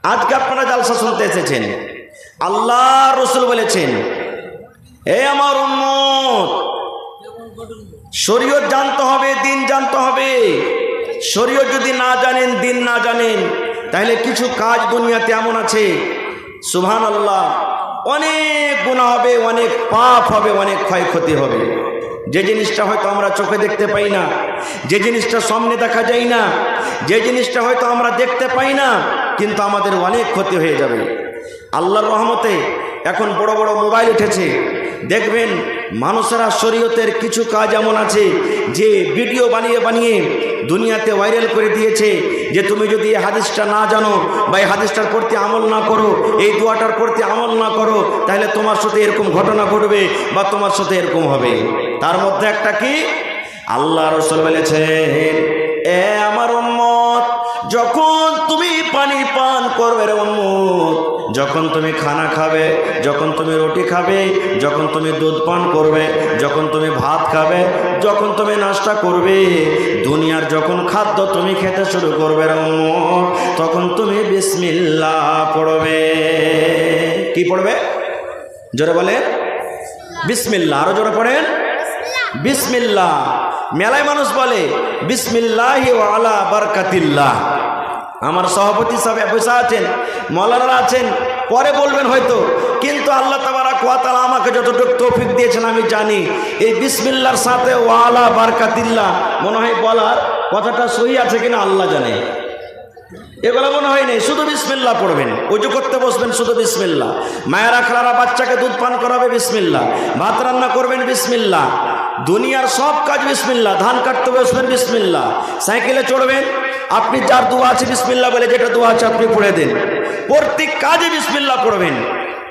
আজকে আপনারা জালসা শুনতে এসেছেন, আল্লাহ রসুল বলেছেন, হে আমার উম্মত, শরীয়ত জানতে হবে, দিন জানতে হবে। শরীয়ত যদি না জানেন, দিন না জানেন, তাহলে কিছু কাজ দুনিয়াতে এমন আছে, সুবহানাল্লাহ, অনেক গুনাহ হবে, অনেক পাপ হবে, অনেক ক্ষয়ক্ষতি হবে। যে জিনিসটা হয়তো আমরা চোখে দেখতে পাই না, যে জিনিসটা সামনে দেখা যায় না, যে জিনিসটা হয়তো আমরা দেখতে পাই না, কিন্তু আমাদের অনেক ক্ষতি হয়ে যাবে। আল্লাহর রহমতে এখন বড় বড় মোবাইল উঠেছে, দেখবেন মানুষেরা শরীয়তের কিছু কাজ এমন আছে যে ভিডিও বানিয়ে বানিয়ে দুনিয়াতে ভাইরাল করে দিয়েছে, যে তুমি যদি এই হাদিসটা না জানো বা এই হাদিসটার প্রতি আমল না করো, এই দোয়াটার প্রতি আমল না করো, তাহলে তোমার সাথে এরকম ঘটনা ঘটবে বা তোমার সাথে এরকম হবে। তার মধ্যে একটা কি, আল্লাহ রাসূল বলেছেন, এ আমার উম্মত, যখন তুমি পানি পান করবে রে উম্মত, যখন তুমি খানা খাবে, যখন তুমি রুটি খাবে, যখন তুমি দুধ পান করবে, যখন তুমি ভাত খাবে, যখন তুমি নাস্তা করবে, দুনিয়ার যখন খাদ্য তুমি খেতে শুরু করবে রে উম্মত, তখন তুমি বিসমিল্লাহ পড়বে। কি পড়বে? জোরে বলে বিসমিল্লাহ। আরো জোরে পড়েন বিসমিল্লাহ। মেলায় মানুষ বলে বিসমিল্লাহি ওয়া আলা বারাকাতিল্লাহ। আমার সভাপতি সাহেব বসে আছেন, মওলানারা আছেন, পরে বলবেন হয়তো, কিন্তু আল্লাহ তাবারাক ওয়া তাআলা আমাকে যতটুকু তৌফিক দিয়েছেন আমি জানি এই বিসমিল্লাহর সাথে ওয়া আলা বারাকাতিল্লাহ মনে হয় বলার কথাটা সহি আছে কিনা আল্লাহ জানে। এগুলো মনে হয় নেই, শুধু বিসমিল্লাহ পড়বেন। ওযু করতে বসবেন, শুধু বিসমিল্লাহ। মায়েরা খালারা বাচ্চাকে দুধ পান করাবে, বিসমিল্লাহ। ভাত রান্না করবেন, বিসমিল্লাহ। দুনিয়ার সব কাজ বিসমিল্লাহ। ধান কাটতে বসবেন, বিসমিল্লাহ। সাইকেলে চড়বেন, আপনি যার দোয়া আছে বিসমিল্লাহ বলে, যেটা দোয়া আছে আপনি পড়ে দেন। প্রত্যেক কাজে বিসমিল্লাহ পড়বেন।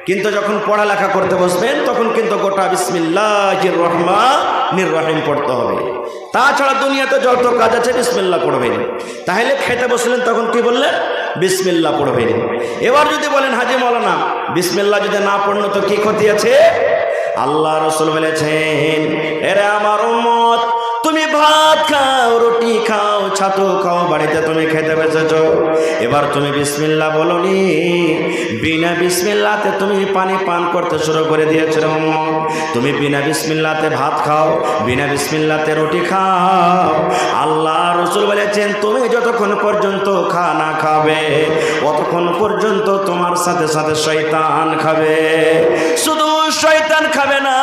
কিন্তু যখন পড়ালেখা করতে বসবেন তখন কিন্তু গোটা বিসমিল্লাহির রহমানির রহিম পড়তে হবে। তাছাড়া দুনিয়াতে যত কাজ আছে বিসমিল্লাহ পড়বেন। তাহলে খেতে বসলেন তখন কি বললেন? বিসমিল্লাহ পড়বেন। এবার যদি বলেন হাজি মাওলানা বিসমিল্লাহ যদি না পড়লো তো কি ক্ষতি আছে? আল্লাহ রাসূল বলেছেন, এরে আমার উম্মত, তুমি ভাত খাও, রুটি খাও, ছাতু খাও, বাড়িতে তুমি খেতে বসেছো, এবার তুমি বিসমিল্লাহ বলনি, বিনা বিসমিল্লাহতে তুমি পানি পান করতে শুরু করে দিয়েছো। তুমি বিনা বিসমিল্লাহতে ভাত খাও, বিনা বিসমিল্লাহতে রুটি খাও। আল্লাহ রাসূল বলেছেন, তুমি যতক্ষণ পর্যন্ত খানা খাবে ততক্ষণ পর্যন্ত তোমার সাথে সাথে শয়তান খাবে। শুধু শয়তান খাবে না,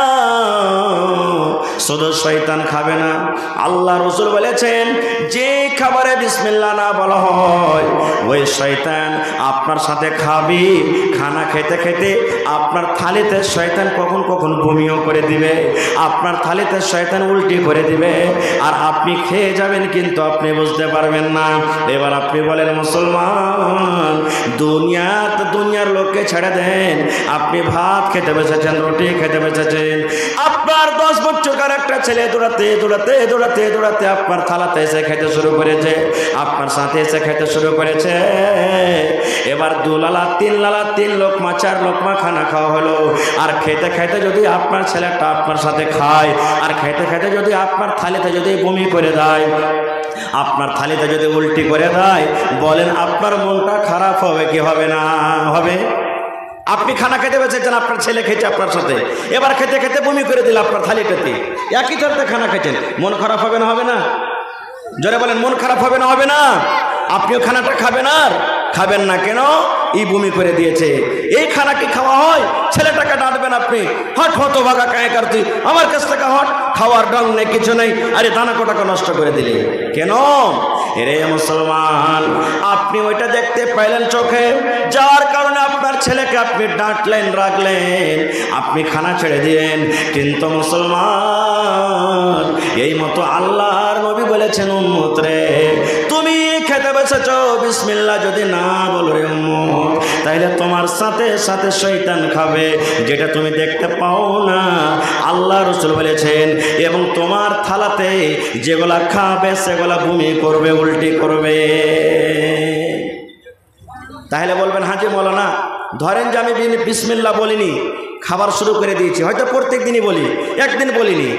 শুধু শয়তান খাবে না, আল্লাহ রাসূল বলেছেন যে খাবারে বিসমিল্লাহ না বলা হয় ওই শয়তান আপনার সাথে খাবে। খানা খেতে খেতে আপনার থালিতে শয়তান কখন কখন বমিও করে দিবে, আপনার থালিতে শয়তান উল্টি করে দিবে, আর আপনি খেয়ে যাবেন কিন্তু আপনি বুঝতে পারবেন না। এবার আপনি বলেন মুসলমান, দুনিয়ার লোককে ছেড়ে দেন, আপনি ভাত খেতে বসেছেন, রুটি খেতে বসেছেন, আপনার 10 বছরকার একটা ছেলে দৌড়াতে দৌড়াতে দৌড়াতে দৌড়াতে আপনার থালাতে এসে খেতে শুরু করেছে, আপনার সাথে এসে খেতে শুরু করেছে। এবার 2 লালা 3 লালা 3 লোকমা 4 লোকমা খানা খাওয়া হলো, আর খেতে খেতে যদি আপনার ছেলেটা আপনার সাথে খায়, আর খেতে খেতে যদি আপনার থালিতে যদি বমি করে দেয়, আপনার থালিতে যদি উল্টি করে দেয়, বলেন আপনার মনটা খারাপ হবে কি হবে না? হবে। আপনি খানা খেতে বসেছেন, আপনার ছেলে খেয়েছে আপনার সাথে, এবার খেতে খেতে বমি করে দিল আপনার থালিটাতে, একই থালিতে খানা খেয়েছেন, মন খারাপ হবে না হবে না? জোরে বলেন, মন খারাপ হবে না হবে না? আপনিও খানাটা খাবেন আর খাবেন না কেন? এই বমি করে দিয়েছে। এই খানা কি খাওয়া হয়? ছেলেটাকে ডাঁটবেন আপনি, হট হতভাগা কায়ে কার তুই আমার কাছ থেকে হট, খাওয়ার ঢং নেই, কিছু নেই, আরে দানা কোটাকে নষ্ট করে দিলে কেন? এরে মুসলমান, আপনি ওইটা দেখতে পাইলেন চোখে, যার কারণে আপনার ছেলেকে আপনি ডাঁটলেন, রাখলেন, আপনি খানা ছেড়ে দিলেন। কিন্তু মুসলমান, এই মতো আল্লাহর নবী বলেছেন, উম্মত রে, তুমি খেতে বসেছ, বিসমিল্লাহ যদি না বলো রে উম্মত, তাইলে তোমার সাথে সাথে শয়তান খাবে, যেটা তুমি দেখতে পাও না। আল্লাহ রাসূল বলেছেন, এবং তোমার থালাতে যেগুলা খাবে সেগুলা বমি করবে, উল্টি করবে। তাহলে বলবেন হাজি মাওলানা, ধরেন যে আমি বিসমিল্লাহ বলিনি, খাবার শুরু করে দিয়েছি, হয়তো প্রত্যেক দিনই বলি, একদিন বলিনি,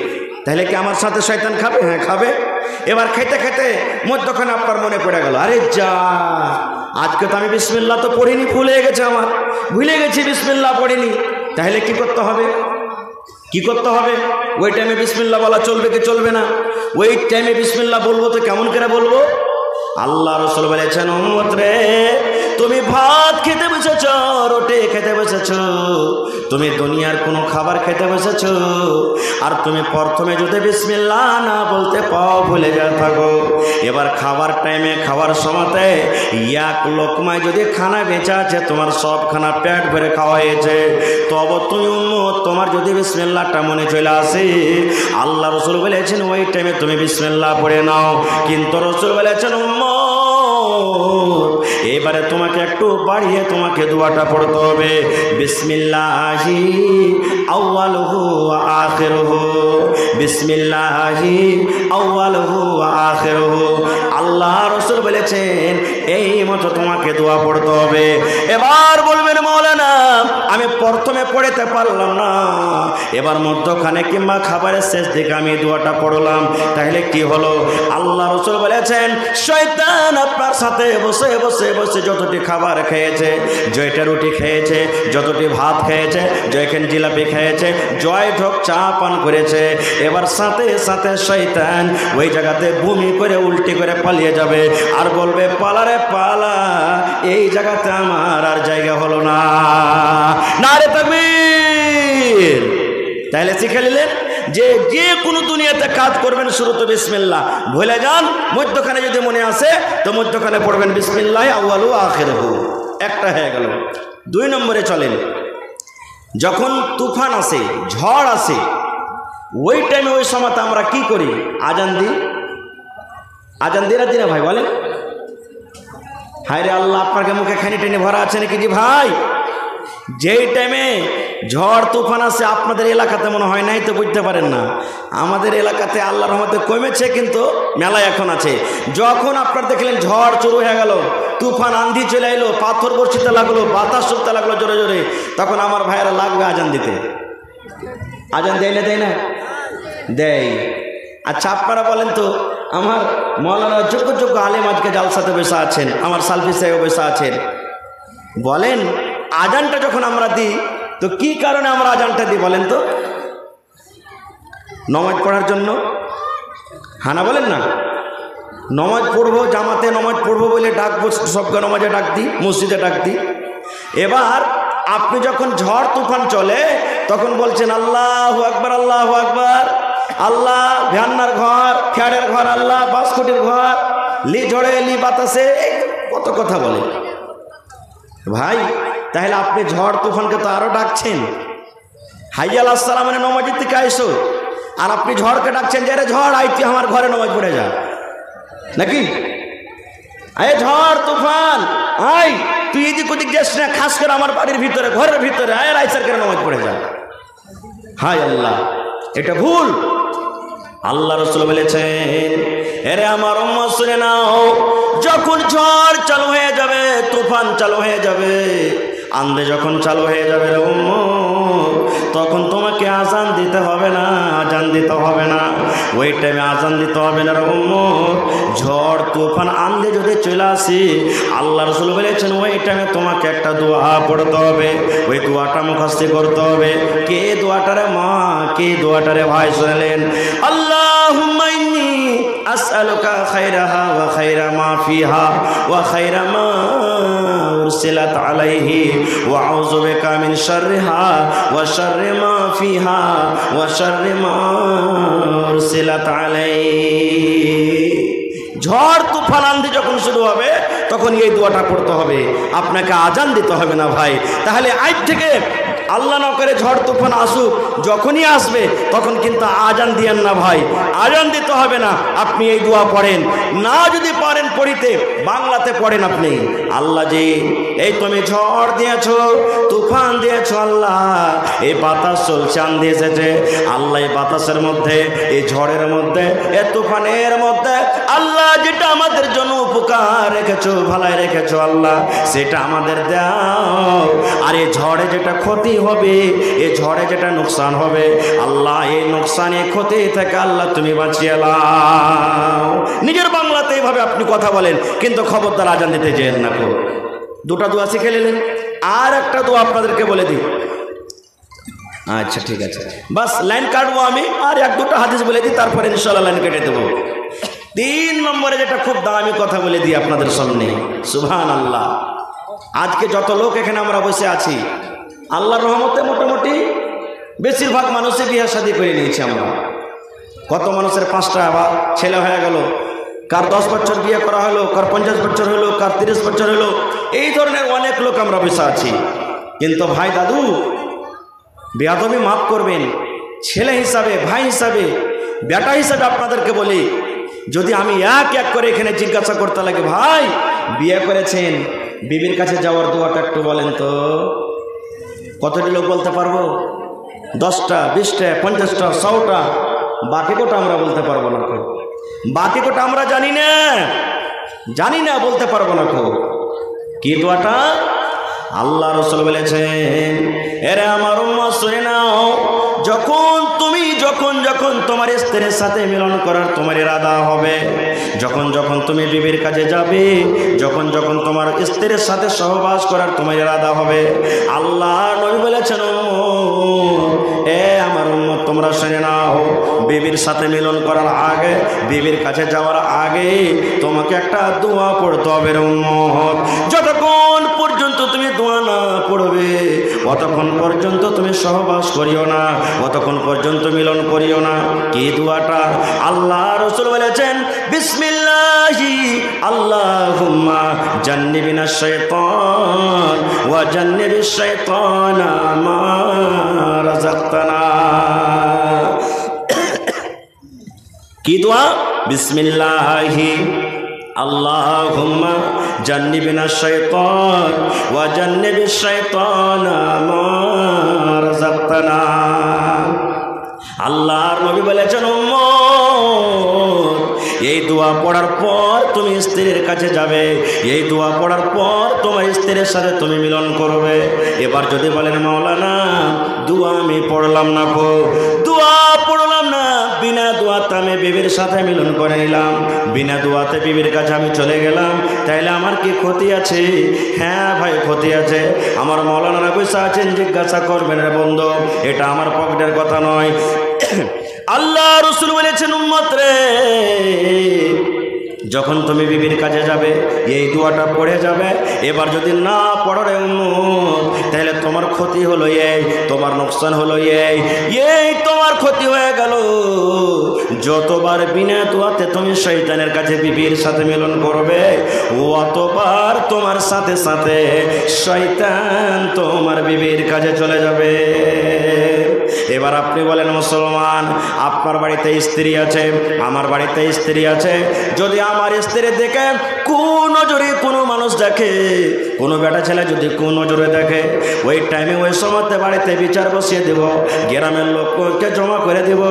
তাহলে কি আমার সাথে শয়তান খাবে? হ্যাঁ খাবে। এবার খেতে খেতে মধ্যখানে আপনার মনে পড়ে গেল, আরে যা, আজকে তো আমি বিসমিল্লাহ তো পড়িনি, ভুলে গেছে, আমার ভুলে গেছি বিসমিল্লাহ পড়িনি। তাহলে কি করতে হবে? কি করতে হবে? ওই টাইমে বিসমিল্লাহ বলা চলবে কি চলবে না? ওই টাইমে বিসমিল্লাহ বলবো তো কেমন করে বলবো? আল্লাহ রাসূল বলেছেন, উম্মত রে, তুমি ভাত খেতে বসেছ, রুটি খেতে বসেছ, তুমি দুনিয়ার কোনো খাবার খেতে বসেছ, আর তুমি প্রথমে যদি বিসমিল্লাহ না বলতে পাও, ভুলে যা থাকো, এবার খাবার টাইমে খাবার সময়তে এক লোকমায় যদি খানা বেঁচে আছে, তোমার সব খানা পেট ভরে খাওয়া হয়েছে, তবে তুমি উম্মত, তোমার যদি বিসমিল্লাহটা মনে চলে আসে, আল্লাহ রাসূল বলেছেন ওই টাইমে তুমি বিসমিল্লাহ পড়ে নাও। কিন্তু রাসূল বলেছেন, উম্মত, এবারে তোমাকে একটু বাড়িয়ে তোমাকে দোয়াটা পড়তে হবে, বিসমিল্লাহি আউয়ালুহু ওয়া আখিরুহু, বিসমিল্লাহি আউয়ালুহু ওয়া আখিরুহু। আল্লাহ রাসূল বলেছেন এই মতো তোমাকে দোয়া পড়তে হবে। এবার বলবেন, মাওলানা আমি প্রথমে পড়তে পারলাম না, এবার মধ্যখানে কিংবা খাবারের শেষ দিকে আমি দোয়াটা পড়লাম, তাহলে কি হলো? আল্লাহ রাসূল বলেছেন, শয়তান আপনার সাথে বসে বসে বসে যতটি খাবার খেয়েছে, জয়টা রুটি খেয়েছে, যতটি ভাত খেয়েছে, জয়খান জিলাপি খেয়েছে, জয় ঢোক চা পান করেছে, এবার সাথে সাথে শয়তান ওই জায়গাতে বমি করে উল্টি করে পালিয়ে যাবে আর বলবে, পালারে পালা, এই জায়গাতে আমার আর জায়গা হলো না। নারে তাকবীর! তাহলে শিখে নিলেন যে যে কোনো দুনিয়াতে কাজ করবেন শুরুতে বিসমিল্লাহ, ভুলে যান, মধ্যখানে যদি মনে আসে তো মধ্যখানে পড়বেন বিসমিল্লাহ আউয়ালু আখিরুহু। একটা হয়ে গেল। 2 নম্বরে চলেন, যখন তুফান আসে, ঝড় আসে, ওই টাইমে ওই সময়তে আমরা কি করি? আজান দিই। আজান দিই না দিনা ভাই? বলেন। হায় রে আল্লাহ, আপনাকে মুখে খানি টেনে ভরা আছে নাকি? জি ভাই। যেই টাইমে ঝড় তুফান আসে, আপনাদের এলাকাতে মনে হয় নাই তো বুঝতে পারেন না, আমাদের এলাকাতে আল্লাহর রহমতে কমেছে, কিন্তু মেলা এখন আছে। যখন আপনার দেখলেন ঝড় শুরু হয়ে গেল, তুফান আন্ধি চলে এলো, পাথর বর্ষিতে লাগলো, বাতাস চলতে লাগলো জোরে জোরে, তখন আমার ভাইয়েরা লাগবে আজান দিতে। আজান দেয় না? দেয় না? দেয়। আচ্ছা আপনারা বলেন তো, আমার মৌলানা যোগ্য যোগ্য আলেম আজকে জালসাতে বসে আছেন, আমার সালফি সাহেব বসে আছেন, বলেন আজানটা যখন আমরা দিই তো কি কারণে আমরা আজানটা দিই বলেন তো? নমাজ পড়ার জন্য? হানা বলেন না? নমাজ পড়বো, জামাতে নমাজ পড়বো বলে ডাকবো, সবকে নমাজে ডাক দিই, মসজিদে ডাক দিই। এবার আপনি যখন ঝড় তুফান চলে তখন বলছেন আল্লাহু আকবার, আল্লাহু আকবার, আল্লাহ ভ্যান্নার ঘর, ফ্যাড়ের ঘর, আল্লাহ বাসকুটির ঘর, লি ঝড়ে লি বাতাসে, কত কথা বলে ভাই। তাহলে আপনি ঝড় তুফানকে তো আরো ডাকছেন, হাইয়াল আসসালাম মানে নমাজের থেকে আইসো, আর আপনি ঝড়কে ডাকছেন যে আরে ঝড় আই তুই আমার ঘরে নমাজ পড়ে যা, নাকি? আরে ঝড় তুফান আই, তুই এদিক ওদিক যাস না, খাস করে আমার বাড়ির ভিতরে, ঘরের ভিতরে আয়, আইসার করে নমাজ পড়ে যা। হায় আল্লাহ, এটা ভুল। আল্লাহ রাসূল বলেছেন, এরে আমার উম্মত শুনে নাও, যখন ঝড় চালু হয়ে যাবে, তুফান চালু হয়ে যাবে, আন্ধে যখন চালু হয়ে যাবে রে উম্মত, তখন তোমাকে আজান দিতে হবে না, আজান দিতে হবে না, ওই টাইমে আজান দিতে হবে না রে উম্মত। ঝড় তুফান আন্ধে যদি চলে আসি, আল্লাহ রাসূল বলেছেন ওই টাইমে তোমাকে একটা দোয়া পড়তে হবে, ওই দোয়াটা মুখস্থ করতে হবে। কে দোয়াটারে মা, কে দোয়াটারে ভাই শুনলেন? আল্লাহুম্মা ইন্নী আসআলুকা খায়রাহা ওয়া খায়রা মা ফিহা ওয়া খায়রা মা উরসিলাত আলাইহি ওয়া আউযু বিকা মিন শাররিহা ওয়া শাররি মা ফিহা ওয়া শাররি মা উরসিলাত আলাইহি। ঝড় তুফান আন্ধি যখন শুরু হবে তখন এই দোয়াটা পড়তে হবে, আপনাকে আজান দিতে হবে না ভাই। তাহলে আজ থেকে আল্লাহ না করে ঝড় তুফান আসুক, যখনই আসবে তখন কিন্তু আজান দিয়েন না ভাই, আজান দিতে হবে না, আপনি এই দোয়া পড়েন। না যদি পারেন পড়িতে, বাংলাতে পড়েন আপনি, আল্লাহ জি এই তুমি ঝড় দিয়েছো, তুফান দিয়েছো, আল্লাহ এই বাতাস চলছে, আন্ধি এসেছে, আল্লাহ এই বাতাসের মধ্যে, এই ঝড়ের মধ্যে, এই তুফানের মধ্যে আল্লাহ যেটা আমাদের জন্য উপকার রেখেছো, ভালাই রেখেছো, আল্লাহ সেটা আমাদের দাও। আর এই ঝড়ে যেটা ক্ষতি হবে, এই ঝড়ে যেটা নুকসান হবে, আল্লাহ এই নুকসান এই ক্ষতি থেকে আল্লাহ তুমি বাঁচিয়ে নাও। নিজের বাংলাতে এইভাবে আপনি কথা বলেন, কিন্তু খবরদার আজান দিতে যেন না। দুটা দোয়া শিখে নিলেন। আর একটা দোয়া আপনাদেরকে বলে দিই। আচ্ছা ঠিক আছে, বাস লাইন কাটবো আমি, আর এক দুটো হাদিস বলে দিই, তারপরে ইনশাআল্লাহ লাইন কেটে দেবো। 3 নম্বরে যেটা খুব দামি কথা বলে দিই আপনাদের সামনে, সুবহানাল্লাহ। আজকে যত লোক এখানে আমরা বসে আছি, আল্লাহর রহমতে মোটামুটি বেশিরভাগ মানুষই বিয়ে শাদী করে নিয়েছি আমরা। কত মানুষের 5টা আবার ছেলে হয়ে গেল, কার 10 বছর বিয়ে করা হলো, কার 50 বছর হলো, কার 30 বছর হলো, এই ধরনের অনেক লোক আমরা বসে আছি। কিন্তু ভাই দাদু, বেয়াদবি মাফ করবেন, ছেলে হিসাবে, ভাই হিসাবে, বেটা হিসাবে আপনাদেরকে বলি, যদি আমি এক এক করে এখানে জিজ্ঞাসা করতে লাগে, ভাই বিয়ে করেছেন, বিবির কাছে যাওয়ার দোয়াটা একটু বলেন তো, কতটি লোক বলতে পারবো? 10টা, 20টা, 50টা, 100টা। বাকি কোটা আমরা বলতে পারবো না। বাকি কোটা আমরা জানি না, বলতে পারবো না। কি দোয়াটা? আল্লাহ রাসূল বলেছেন, এরে আমার উম্মত শুনে নাও, যখন তোমার স্ত্রীর সাথে মিলন করার তোমার ইরাদা হবে, যখন তুমি বিবির কাছে যাবে, যখন তোমার স্ত্রীর সাথে সহবাস করার তোমার ইরাদা হবে, আল্লাহ নবী বলেছেন, এ আমার উম্মত তোমরা শুনে নাও, বিবির সাথে মিলন করার আগে, বিবির কাছে যাওয়ার আগে তোমাকে একটা দোয়া পড়তে হবে রে উম্মত। যতক্ষণ পর্যন্ত তুমি দোয়া না পড়বে, অতক্ষণ পর্যন্ত তুমি সহবাস করিও না, অতক্ষণ পর্যন্ত মিলন করিও না। কি দোয়াটা? আল্লাহ রাসূল বলেছেন, বিসমিল্লাহি আল্লাহুম্মা জান্নিবিনাশ শাইতান ওয়া জান্নিবিশ শাইতানা মা রাযাকতানা। কি দোয়া? বিসমিল্লাহি আল্লাহুম্মা জান্নিবিনাশ শাইতান ওয়া জান্নিবিশ শাইতানা মা রাযাকতানা। আল্লাহর নবী বলেছেন, উম্মত এই দোয়া পড়ার পর তুমি স্ত্রীর কাছে যাবে, এই দোয়া পড়ার পর তোমার স্ত্রীর সাথে তুমি মিলন করবে। এবার যদি বলেন, মাওলানা দোয়া আমি পড়লাম না, দোয়া পড়লাম না, বিনা দোয়াতে আমি বিবির সাথে মিলন করে নিলাম, বিনা দোয়াতে বিবির কাছে আমি চলে গেলাম, তাইলে আমার কি ক্ষতি আছে? হ্যাঁ ভাই, ক্ষতি আছে। আমার মাওলানারা বসে আছেন, জিজ্ঞাসা করবেন রে বন্ধু, এটা আমার পকেটের কথা নয়। আল্লাহ রাসূল বলেছেন, উম্মত রে, যখন তুমি বিবির কাছে যাবে, এই দোয়াটা পড়ে যাবে। এবার যদি না পড়ো রে উম্মত, তাহলে তোমার ক্ষতি হলো এই, তোমার নোকসান হলো এই তোমার ক্ষতি হয়ে গেল। যতবার বিনা দোয়াতে তুমি শয়তানের কাছে বিবির সাথে মিলন করবে, অতবার তোমার সাথে সাথে শয়তান তোমার বিবির কাছে চলে যাবে। এবার আপনি বলেন, মুসলমান, আপনার বাড়িতে স্ত্রী আছে, আমার বাড়িতে স্ত্রী আছে, যদি আমার স্ত্রী দেখে কোন নজরে কোনো মানুষ দেখে, কোনো বেটা ছেলে যদি কোন নজরে দেখে, ওই টাইমে ওই সময়তে বাড়িতে বিচার বসিয়ে দেব, গ্রামের লোককে জমা করে দেব,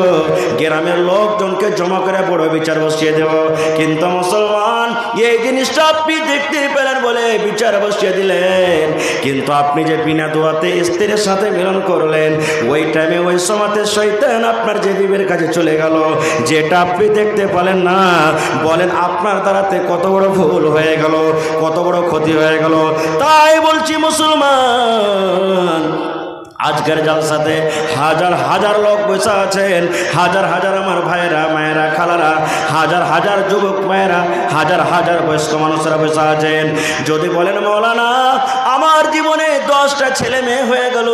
গ্রামের লোকজনকে জমা করে বড় বিচার বসিয়ে দেব। কিন্তু মুসলমান, এই জিনিসটা আপনি দেখতে পেলেন বলে বিচার বসিয়ে দিলেন, কিন্তু আপনি যে বিনা দোয়াতে স্ত্রীর সাথে মিলন করলেন, ওই টাইমে ওই সময়তে শয়তান আপনার যে বিবির কাছে চলে গেল, যেটা আপনি দেখতে পেলেন না। বলেন আপনার দ্বারাতে কত বড় ভুল হয়ে গেল, কত বড় ক্ষতি হয়ে গেল। তাই বলছি মুসলমান, আজকের জালসাতে হাজার হাজার লোক বসে আছেন, হাজার হাজার আমার ভাইয়েরা, মায়েরা, খালারা, হাজার হাজার যুবক মায়েরা, হাজার হাজার বয়স্ক মানুষরা বসে আছেন। যদি বলেন, মাওলানা আমার জীবনে 10টা ছেলে মেয়ে হয়ে গেল,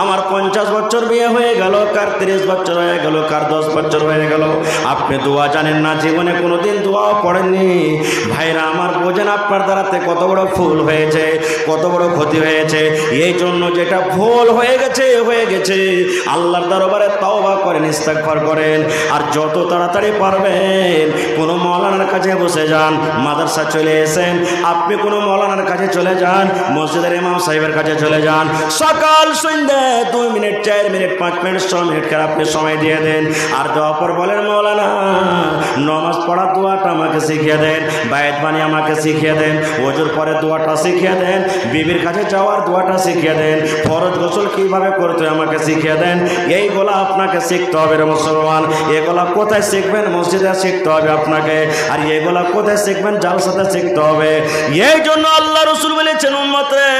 আমার 50 বছর বিয়ে হয়ে গেল, কার 30 বছর হয়ে গেল, কার 10 বছর হয়ে গেল, আপনি দোয়া জানেন না, জীবনে কোনোদিন দোয়াও পড়েননি, ভাইরা আমার, বোঝেন আপনার দ্বারাতে কত বড় ভুল হয়েছে, কত বড় ক্ষতি হয়েছে। এই জন্য যেটা ভুল হয়ে গেছে, আল্লাহর দরবারে তওবা করেন, ইস্তেগফার করেন, আর যত তাড়াতাড়ি পারবেন কোনো মাওলানার কাছে বসে যান, মাদ্রাসা চলে এসেন, আপনি কোনো মাওলানার কাছে চলে যান, মসজিদের ইমাম সাহেবের কাছে চলে যান, সকাল সন্ধ্যা 2 মিনিট, 4 মিনিট, 5 মিনিট, 6 মিনিট করে আপনি সময় দিয়ে দেন। আর দেওয়ার পর বলেন, মাওলানা নামাজ পড়ার দোয়াটা আমাকে শিখিয়ে দেন, বায়াত বাণী আমাকে শিখিয়ে দেন, ওজুর পরে দোয়াটা শিখিয়ে দেন, বিবির কাছে যাওয়ার দোয়াটা শিখিয়ে দেন, ফরজ গোসল কীভাবে করতে আমাকে শিখিয়ে দেন। এইগুলো আপনাকে শিখতে হবে রে মুসলমান। এগুলা কোথায় শিখবেন? মসজিদে শিখতে হবে আপনাকে। আর এগুলা কোথায় শিখবেন? জালসাতে শিখতে হবে। এই জন্য আল্লাহ রাসূল বলেছেন, উম্মত রে,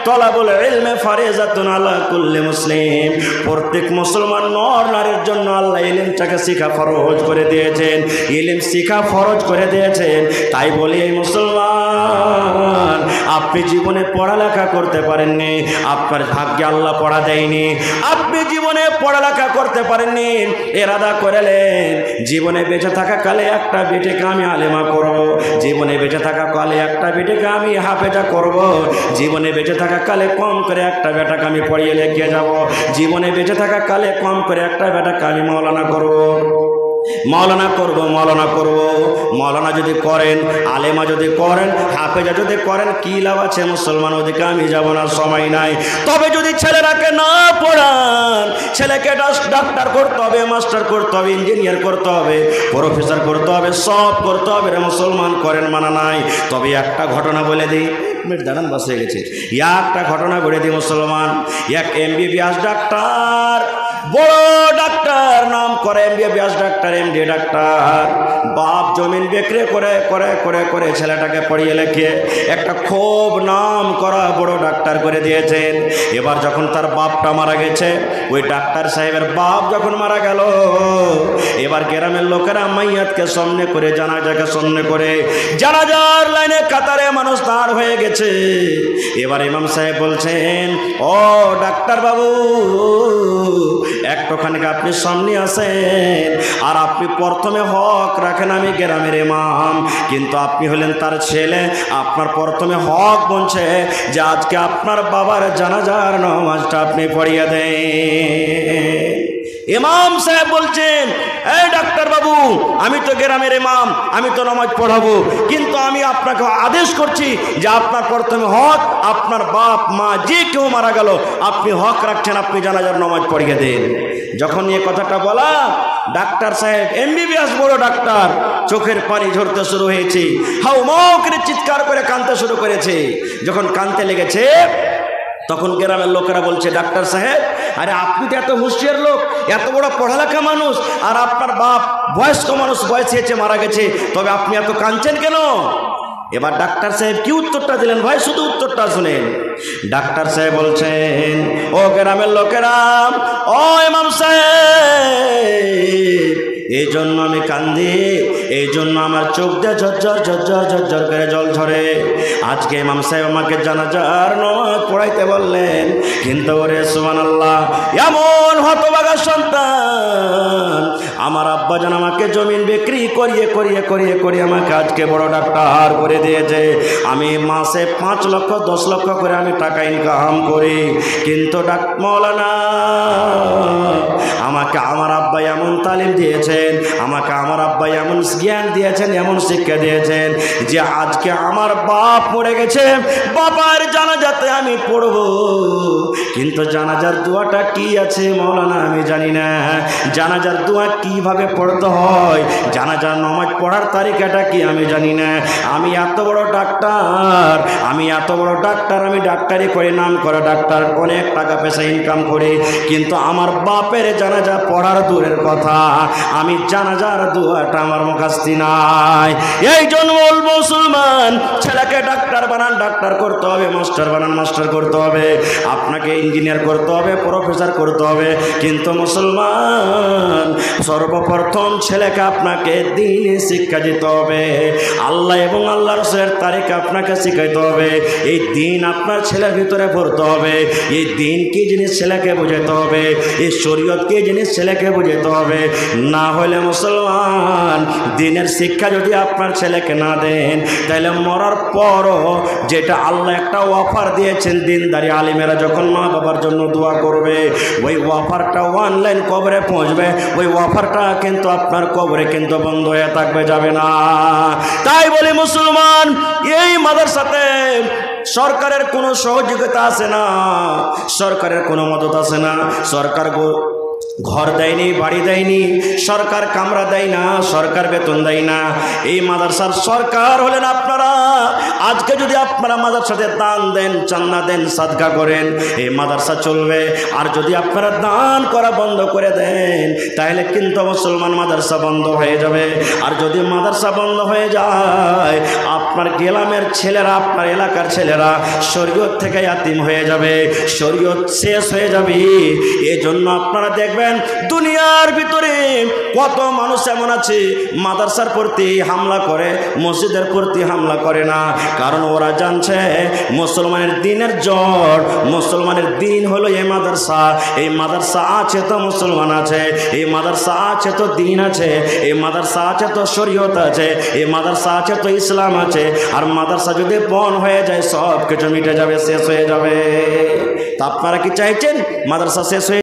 তলাবুল ইলমে ফারিজাতুন আলা কুল্লি মুসলিম। প্রত্যেক মুসলমান নর নারীর জন্য আল্লাহ ইলমটাকে শিখা ফরজ করে দিয়েছেন, ইলম শিখা ফরজ করে দিয়েছেন। তাই বলি এই মুসলমান, আপনি জীবনে পড়ালেখা করতে পারেননি, আপনার ভাগ্যে আল্লাহ পড়া দেয়নি। আপনি জীবনে পড়ালেখা করতে পারেননি, এরাদা করেলেন জীবনে বেঁচে থাকা কালে একটা বেটিকে আমি আলেমা করব, জীবনে বেঁচে থাকা কালে একটা বেটিকে আমি হাফেজা করব, জীবনে বেঁচে থাকা কালে কম করে একটা বেটাকে আমি পড়িয়ে লেখিয়ে যাব, জীবনে বেঁচে থাকা কালে কম করে একটা বেটাকে আমি মাওলানা করব, মাওলানা করব, মাওলানা করব। মাওলানা যদি করেন, আলেমা যদি করেন, হাফেজা যদি করেন, কি লাভ আছে মুসলমান? ওদিকে আমি যাব না, সময় নাই। তবে যদি ছেলেরাকে না পড়ান, ছেলেকে ডাক্তার করতে হবে, মাস্টার করতে হবে, ইঞ্জিনিয়ার করতে হবে, প্রফেসর করতে হবে, সব করতে হবে রে মুসলমান। করেন মানা নাই। তবে একটা ঘটনা বলে দিই, দাঁড়ান বাস হয়ে গেছে, একটা ঘটনা বলে দিই মুসলমান। এক MBBS ডাক্তার, বড় ডাক্তার, নাম করে MBBS ডাক্তার, MD ডাক্তার, বাপ জমিন বিক্রি করে করে করে করে ছেলেটাকে পড়িয়ে লেখে একটা খুব নাম করা বড় ডাক্তার করে দিয়েছেন। এবার যখন তার বাপটা মারা গেছে, ওই ডাক্তার সাহেবের বাপ যখন মারা গেল, এবার গ্রামের লোকেরা মাইয়াতকে সামনে করে, জানাজাকে সামনে করে, জানাজার লাইনে কাতারে মানুষ দাঁড় হয়ে গেছে। এবার ইমাম সাহেব বলছেন, ও ডাক্তার বাবু, একটুখানি আপনি সামনে আসেন, আর আপনি প্রথমে হক রাখেন, আমি গ্রামের ইমাম, কিন্তু আপনি হলেন তার ছেলে, আপনার প্রথমে হক বলছে যে আজকে আপনার বাবার জানাজার নামাজটা আপনি পড়িয়ে দেন। ইমাম সাহেব বলছেন, এই ডাক্তার বাবু, আমি তো গ্রামের ইমাম, আমি তো নামাজ পড়াবো, কিন্তু আমি আপনাকে আদেশ করছি যে আপনার প্রথমে হক, আপনার বাপ মা যে কেউ মারা গেল, আপনি হক রাখছেন, আপনি জানাজার নামাজ পড়িয়ে দেন। যখন এই কথাটা বলা, ডাক্তার সাহেব MBBS বড় ডাক্তার, চোখের পানি ঝরতে শুরু হয়েছে, হাউ মাউ করে চিৎকার করে কাঁদতে শুরু করেছে। যখন কাঁদতে লেগেছে, তখন গ্রামের লোকেরা বলছে, ডাক্তার সাহেব, আরে আপনি তো এত হুঁশিয়ার লোক, এত বড় পড়ালেখা মানুষ, আর আপনার বাপ বয়স্ক মানুষ, বয়স হয়েছে, মারা গেছে, তবে আপনি এত কাঁদছেন কেন? এবার ডাক্তার সাহেব কি উত্তরটা দিলেন ভাই, শুধু উত্তরটা শুনেন। ডাক্তার সাহেব বলছেন, ও গ্রামের লোকেরা, ও ইমাম সাহেব, এই জন্য আমি কান্দি, এই জন্য আমার চোখ দিয়ে ঝরঝর ঝরঝর ঝরঝর করে জল ঝরে। আজকে ইমাম সাহেব আমাকে জানাজার নামাজ পড়াইতে বললেন, কিন্তু ওরে সুবহানাল্লাহ, এমন হতভাগা সন্তান, আমার আব্বাজান আমাকে জমিন বিক্রি করিয়ে করিয়ে করিয়ে করিয়ে আমাকে আজকে বড় ডাক্তার করে দিয়েছে। আমি মাসে 5 লক্ষ 10 লক্ষ করে আমি টাকা ইনকাম করি, কিন্তু মাওলানা, আমাকে আমার আব্বা এমন তালিম দিয়েছেন, আমাকে আমার আব্বা এমন জ্ঞান দিয়েছেন, এমন শিক্ষা দিয়েছেন যে আজকে আমার বাপ মরে গেছে, বাবার জানাজাতে আমি পড়ব, কিন্তু জানাজার দোয়াটা কি আছে মাওলানা আমি জানি না, জানাজার দোয়া কিভাবে পড়তে হয়, জানাজার নামাজ পড়ার তারিখাটা কি আমি জানি না। আমি এত বড় ডাক্তার, আমি এত বড় ডাক্তার, আমি ডাক্তারি করে নাম করা ডাক্তার, অনেক টাকা পয়সা ইনকাম করে, কিন্তু আমার বাপের জানাজা পড়ার দূরের কথা, আমি জানাজার দোয়াটা আমার মুখস্থ নাই। এই জন্য বলবো মুসলমান, ছেলেকে ডাক্তার বানান, ডাক্তার করতে হবে, মাস্টার বানান, মাস্টার করতে হবে, আপনাকে ইঞ্জিনিয়ার করতে হবে, প্রফেসর করতে হবে, কিন্তু মুসলমান সর্বপ্রথম ছেলেকে আপনাকে দ্বীনি শিক্ষা দিতে হবে, আল্লাহ এবং আল্লাহ রাসূলের তারিখ আপনাকে শিখাইতে হবে, এই দ্বীন আপনার ছেলের ভিতরে পড়তে হবে, এই দ্বীন কি জিনিস ছেলেকে বোঝাতে হবে, এই শরীয়ত কি জিনিস ছেলেকে বোঝাতে হবে। না হলে মুসলমান, দ্বীনের শিক্ষা যদি আপনার ছেলেকে না দেন, তাহলে মরার পরও যেটা আল্লাহ একটা অফার দিয়েছেন, দ্বীনদারি আলিমেরা যখন মা বাবার জন্য দোয়া করবে, ওই অফারটা অনলাইন কবরে পৌঁছবে, ওই অফারটা কিন্তু আপনার কবরে কিন্তু বন্ধ হয়ে থাকবে, যাবে না। তাই বলি মুসলমান, এই মাদ্রাসাতে সরকারের কোনো সহযোগিতা আছে না, সরকারের কোনো মদত আছে না, সরকার ঘর দেয়নি, বাড়ি দেয়নি, সরকার কামরা দেয় না, সরকার বেতন দেয় না। এই মাদ্রাসার সরকার হলেন আপনারা। আজকে যদি আপনারা মাদ্রাসাতে দান দেন, চান্দা দেন, সাদকা করেন, এই মাদ্রাসা চলবে। আর যদি আপনারা দান করা বন্ধ করে দেন, তাহলে কিন্তু মুসলমান মাদ্রাসা বন্ধ হয়ে যাবে। আর যদি মাদ্রাসা বন্ধ হয়ে যায়, আপনার গ্রামের ছেলেরা, আপনার এলাকার ছেলেরা শরীয়ত থেকে ইয়াতিম হয়ে যাবে, শরীয়ত শেষ হয়ে যাবে। এই জন্য আপনারা দেখবেন দুনিয়ার ভিতরে কত মানুষ এমন আছে মাদ্রাসার প্রতি হামলা করে, মসজিদের প্রতি হামলা করে না। কারণ ওরা জানছে মুসলমানের দিনের জড়, মুসলমানের দিন হলো এই মাদ্রাসা। এই মাদ্রাসা আছে তো মুসলমান আছে, এই মাদ্রাসা আছে তো দিন আছে, এই মাদ্রাসা আছে তো শরীয়ত আছে, এই মাদ্রাসা আছে তো ইসলাম আছে। আর মাদ্রাসা যদি বন্ধ হয়ে যায়, সব কিছু মিটে যাবে, শেষ হয়ে যাবে। তা আপনারা কি চাইছেন মাদ্রাসা শেষ হয়ে